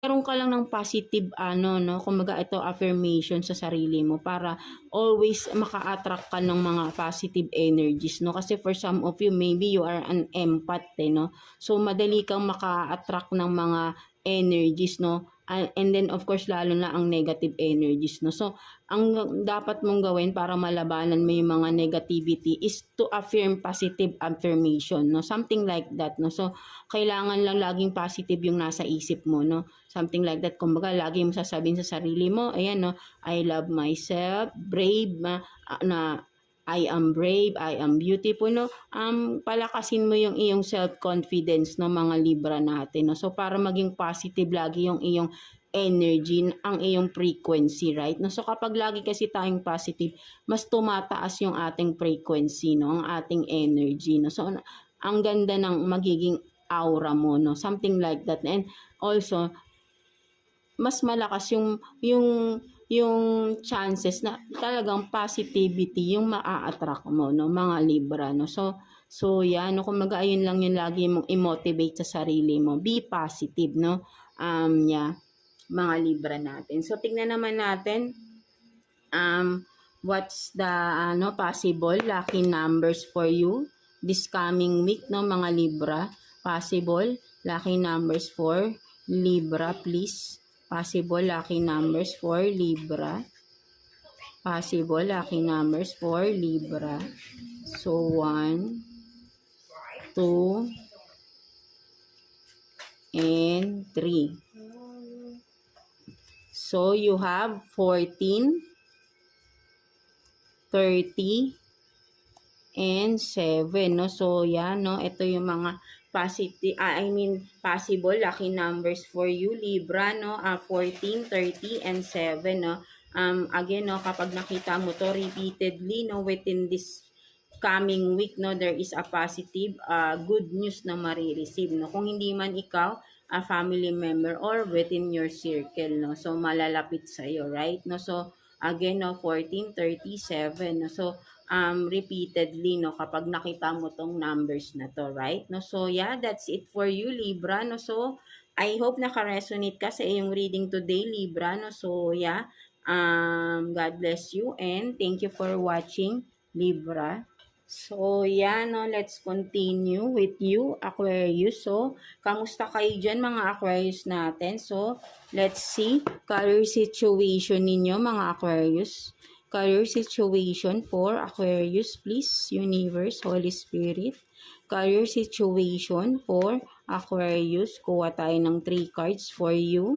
meron ka lang ng positive ano 'no, kumbaga ito affirmation sa sarili mo para always maka-attract ka ng mga positive energies 'no. Kasi for some of you, maybe you are an empath, 'no. So madali kang maka-attract ng mga energies 'no, and then of course lalo na ang negative energies 'no. So ang dapat mong gawin para malabanan mo yung mga negativity is to affirm positive affirmation 'no, something like that 'no. So kailangan lang laging positive yung nasa isip mo 'no, something like that. Kumbaga lagi mo sasabihin sa sarili mo, ayan 'no, I love myself, brave na I am brave, I am beautiful 'no. Palakasin mo yung iyong self-confidence 'no, mga Libra natin 'no. So para maging positive lagi yung iyong energy, ang iyong frequency, right? No, so kapag lagi kasi tayong positive, mas tumataas yung ating frequency, no, ang ating energy, no. So ang ganda ng magiging aura mo, no, something like that. And also mas malakas yung chances na talagang positivity yung maa-attract mo 'no, mga Libra 'no. So yan 'no, kumbaga ayun lang yung lagi mong i-motivate sa sarili mo, be positive 'no. Yeah, mga Libra natin. So tingnan naman natin what's the possible lucky numbers for you this coming week no, mga Libra. Possible lucky numbers for Libra, please. Possible lucky numbers for Libra. Possible lucky numbers for Libra. So 1, 2, and 3. So you have 14, 30, and 7 no. So yan no, ito yung mga possible lucky numbers for you Libra no, 14, 30, and 7 no. Again no, kapag nakita mo to repeatedly no within this coming week no, there is a positive good news na marireceive no. Kung hindi man ikaw, a family member or within your circle no, so malalapit sa iyo, right no. So again no, 14, 37 no. So repeatedly no, kapag nakita mo tong numbers na to, right no. So yeah, that's it for you Libra no. So I hope naka-resonate ka sa iyong reading today Libra no. So yeah, God bless you and thank you for watching Libra. So, yan, no, let's continue with you, Aquarius. So, kamusta kayo dyan, mga Aquarius natin? So, let's see, career situation ninyo, mga Aquarius. Career situation for Aquarius, please, Universe, Holy Spirit. Career situation for Aquarius. Kuha tayo ng 3 cards for you.